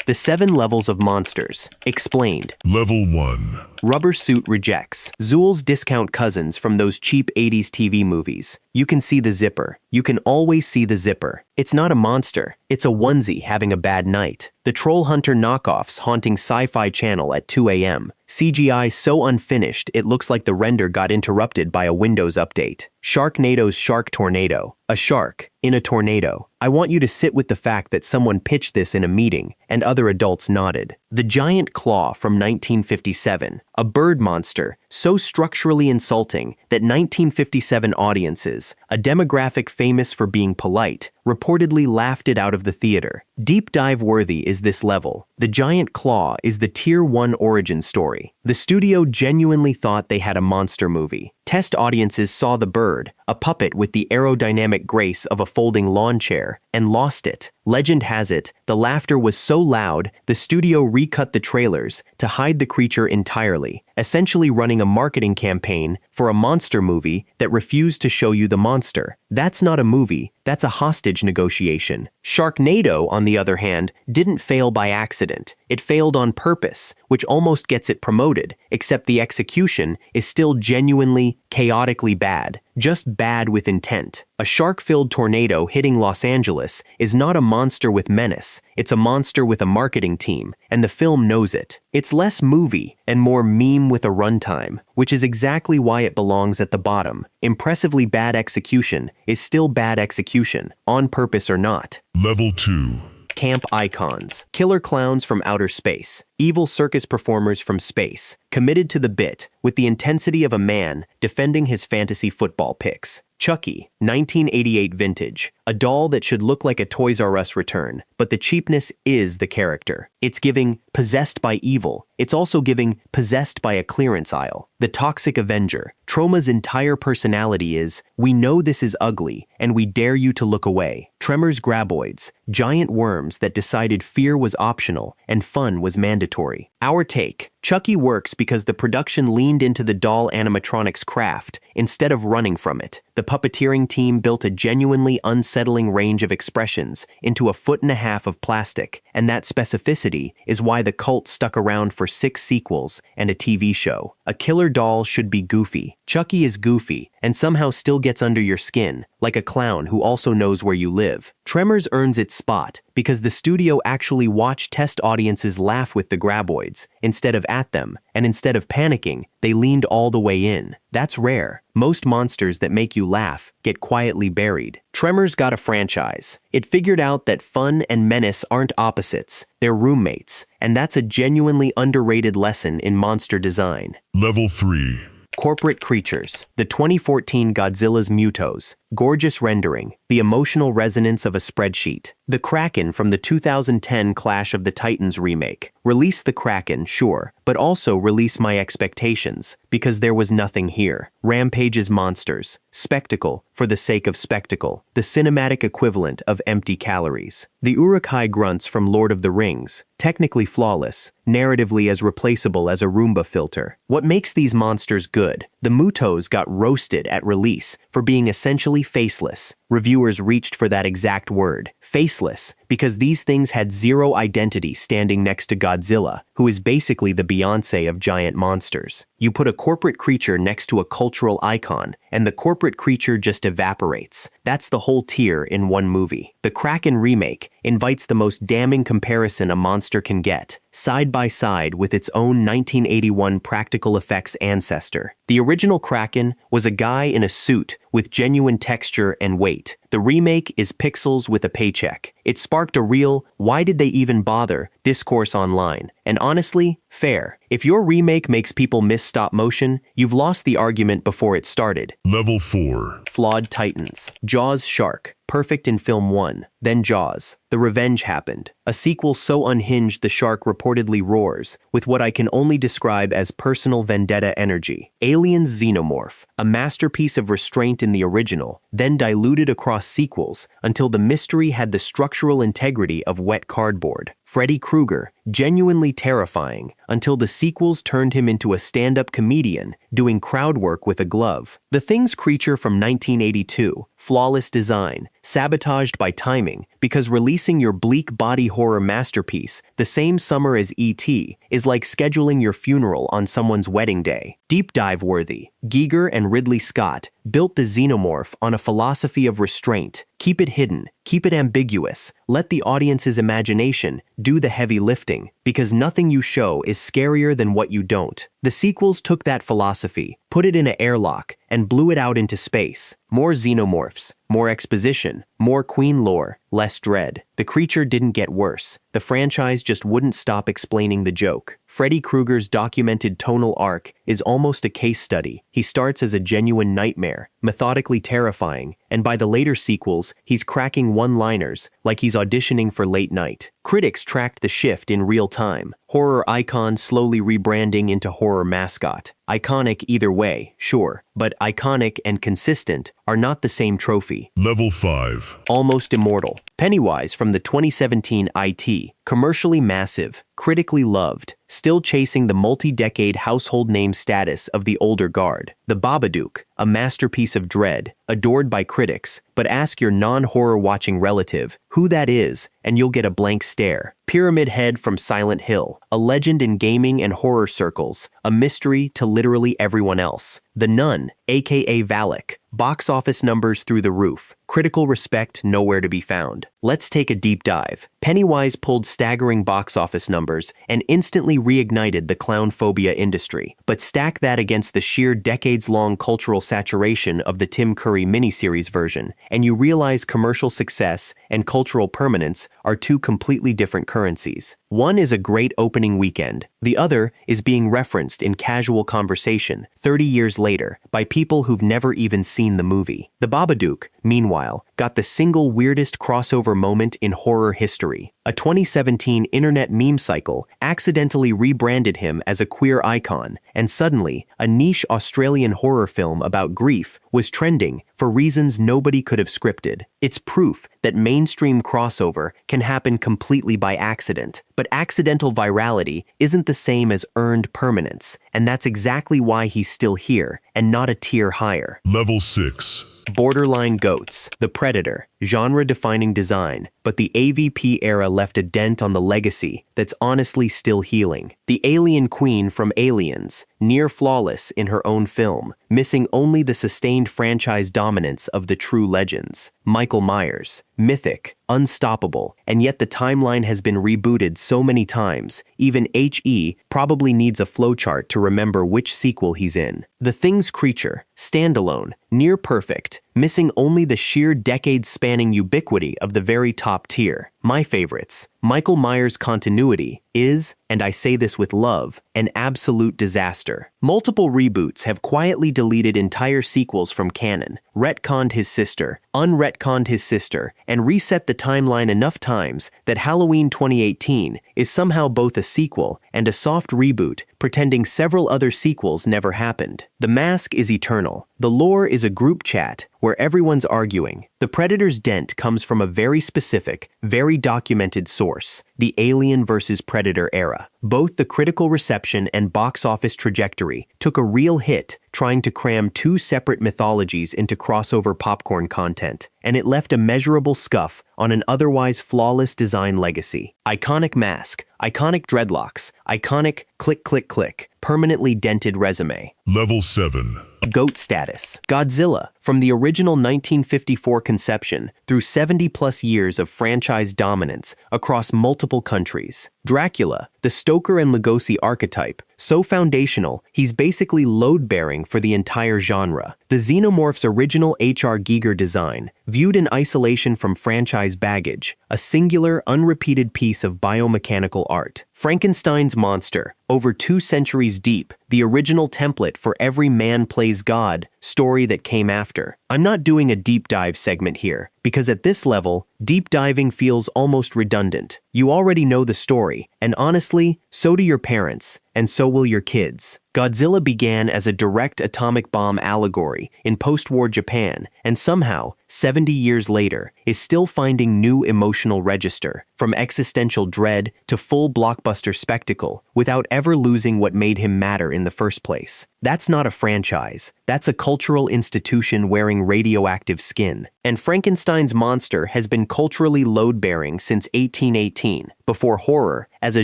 The 7 levels of monsters. Explained. Level 1. Rubber suit rejects. Zool's discount cousins from those cheap 80s TV movies. You can see the zipper. You can always see the zipper. It's not a monster. It's a onesie having a bad night. The Troll Hunter knockoffs haunting Sci-Fi Channel at 2 a.m. CGI so unfinished it looks like the render got interrupted by a Windows update. Sharknado's Shark Tornado. A shark in a tornado. I want you to sit with the fact that someone pitched this in a meeting and other adults nodded. The Giant Claw from 1957. A bird monster so structurally insulting that 1957 audiences, a demographic famous for being polite, reportedly laughed it out of the theater. Deep dive worthy is this level. The Giant Claw is the Tier 1 origin story. The studio genuinely thought they had a monster movie. Test audiences saw the bird, a puppet with the aerodynamic grace of a folding lawn chair, and lost it. Legend has it, the laughter was so loud, the studio recut the trailers to hide the creature entirely, essentially running a marketing campaign for a monster movie that refused to show you the monster. That's not a movie, that's a hostage negotiation. Sharknado, on the other hand, didn't fail by accident. It failed on purpose, which almost gets it promoted, except the execution is still genuinely, chaotically bad. Just bad with intent. A shark-filled tornado hitting Los Angeles is not a monster with menace, it's a monster with a marketing team, and the film knows it. It's less movie and more meme with a runtime, which is exactly why it belongs at the bottom. Impressively bad execution is still bad execution, on purpose or not. Level 2. Camp icons. Killer clowns from outer space. Evil circus performers from space. Committed to the bit, with the intensity of a man defending his fantasy football picks. Chucky, 1988 vintage. A doll that should look like a Toys R Us return, but the cheapness is the character. It's giving possessed by evil. It's also giving possessed by a clearance aisle. The Toxic Avenger. Troma's entire personality is, we know this is ugly, and we dare you to look away. Tremors graboids. Giant worms that decided fear was optional and fun was mandatory. Our take. Chucky works because the production leaned into the doll animatronics craft instead of running from it. The puppeteering team built a genuinely unsettling range of expressions into 1.5 feet of plastic, and that specificity is why the cult stuck around for 6 sequels and a TV show. A killer doll should be goofy. Chucky is goofy and somehow still gets under your skin, like a clown who also knows where you live. Tremors earns its spot because the studio actually watched test audiences laugh with the graboids instead of at them, and instead of panicking, they leaned all the way in. That's rare. Most monsters that make you laugh get quietly buried. Tremors got a franchise. It figured out that fun and menace aren't opposites, they're roommates, and that's a genuinely underrated lesson in monster design. Level 3. Corporate creatures. The 2014 Godzilla's Mutos. Gorgeous rendering. The emotional resonance of a spreadsheet. The Kraken from the 2010 Clash of the Titans remake. Release the Kraken, sure, but also release my expectations, because there was nothing here. Rampage's monsters. Spectacle for the sake of spectacle. The cinematic equivalent of empty calories. The Uruk-hai grunts from Lord of the Rings. Technically flawless, narratively as replaceable as a Roomba filter. What makes these monsters good? The Mutos got roasted at release for being essentially faceless. Reviewers reached for that exact word, faceless, because these things had zero identity standing next to Godzilla, who is basically the Beyoncé of giant monsters. You put a corporate creature next to a cultural icon, and the corporate creature just evaporates. That's the whole tier in one movie. The Kraken remake invites the most damning comparison a monster can get, side by side with its own 1981 practical effects ancestor. The original Kraken was a guy in a suit with genuine texture and weight. The remake is pixels with a paycheck. It sparked a real, why did they even bother, discourse online. And honestly, fair. If your remake makes people miss stop motion, you've lost the argument before it started. Level 4. Flawed Titans. Jaws shark. Perfect in film 1. Then Jaws. The revenge happened. A sequel so unhinged the shark reportedly roars, with what I can only describe as personal vendetta energy. Aliens Xenomorph. A masterpiece of restraint in the original, then diluted across sequels until the mystery had the structural integrity of wet cardboard. Freddy Krueger, genuinely terrifying, until the sequels turned him into a stand-up comedian doing crowd work with a glove. The Thing's creature from 1982, flawless design, sabotaged by timing, because releasing your bleak body horror masterpiece the same summer as E.T. is like scheduling your funeral on someone's wedding day. Deep dive worthy. Giger and Ridley Scott built the xenomorph on a philosophy of restraint. Keep it hidden, keep it ambiguous, let the audience's imagination do the heavy lifting, because nothing you show is scarier than what you don't. The sequels took that philosophy, put it in an airlock, and blew it out into space. More xenomorphs, more exposition, more Queen lore, less dread. The creature didn't get worse. The franchise just wouldn't stop explaining the joke. Freddy Krueger's documented tonal arc is almost a case study. He starts as a genuine nightmare, methodically terrifying, and by the later sequels, he's cracking one-liners like he's auditioning for late night. Critics tracked the shift in real time. Horror icon slowly rebranding into horror mascot. Iconic either way, sure, but iconic and consistent are not the same trophy. Level 5. Almost immortal. Pennywise from the 2017 IT. Commercially massive, critically loved, still chasing the multi-decade household name status of the older guard. The Babadook, a masterpiece of dread, adored by critics, but ask your non-horror watching relative who that is, and you'll get a blank stare. Pyramid Head from Silent Hill, a legend in gaming and horror circles, a mystery to literally everyone else. The Nun, aka Valak, box office numbers through the roof, critical respect nowhere to be found. Let's take a deep dive. Pennywise pulled staggering box office numbers and instantly reignited the clown phobia industry, but stack that against the sheer decades-long cultural saturation of the Tim Curry miniseries version, and you realize commercial success and cultural permanence are two completely different currencies. One is a great opening weekend. The other is being referenced in casual conversation 30 years later by people who've never even seen the movie. The Babadook, meanwhile, got the single weirdest crossover moment in horror history. A 2017 internet meme cycle accidentally rebranded him as a queer icon, and suddenly, a niche Australian horror film about grief was trending for reasons nobody could have scripted. It's proof that mainstream crossover can happen completely by accident, but accidental virality isn't the same as earned permanence, and that's exactly why he's still here and not a tier higher. Level 6. Borderline Goats, The Predator, genre-defining design, but the AVP era left a dent on the legacy that's honestly still healing. The Alien Queen from Aliens, near flawless in her own film, missing only the sustained franchise dominance of the true legends. Michael Myers, mythic, unstoppable, and yet the timeline has been rebooted so many times, even HE probably needs a flowchart to remember which sequel he's in. The Thing's creature, standalone, near perfect, missing only the sheer decade-spanning ubiquity of the very top tier. My favorites. Michael Myers' continuity is, and I say this with love, an absolute disaster. Multiple reboots have quietly deleted entire sequels from canon, retconned his sister, unretconned his sister, and reset the timeline enough times that Halloween 2018 is somehow both a sequel and a soft reboot, pretending several other sequels never happened. The Mask is eternal. The lore is a group chat where everyone's arguing. The Predator's dent comes from a very specific, very documented source, the Alien vs. Predator era. Both the critical reception and box office trajectory took a real hit trying to cram two separate mythologies into crossover popcorn content, and it left a measurable scuff on an otherwise flawless design legacy. Iconic mask, iconic dreadlocks, iconic click click click, permanently dented resume. Level 7. Goat status. Godzilla, from the original 1954 conception through 70-plus years of franchise dominance across multiple countries. Dracula, the Stoker and Lugosi archetype, so foundational, he's basically load-bearing for the entire genre. The Xenomorph's original H.R. Giger design, viewed in isolation from franchise baggage, a singular, unrepeated piece of biomechanical art. Frankenstein's monster, over 2 centuries deep, the original template for every man plays God story that came after. I'm not doing a deep dive segment here, Because at this level, deep diving feels almost redundant. You already know the story, and honestly, so do your parents, and so will your kids. Godzilla began as a direct atomic bomb allegory in post-war Japan, and somehow, 70 years later, is still finding new emotional register, from existential dread to full blockbuster spectacle, without ever losing what made him matter in the first place. That's not a franchise. That's a cultural institution wearing radioactive skin. And Frankenstein's monster has been culturally load-bearing since 1818. Before horror, as a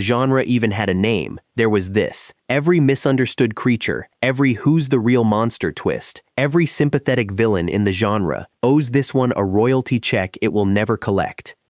genre even had a name, there was this. Every misunderstood creature, every who's the real monster twist, every sympathetic villain in the genre owes this one a royalty check it will never collect.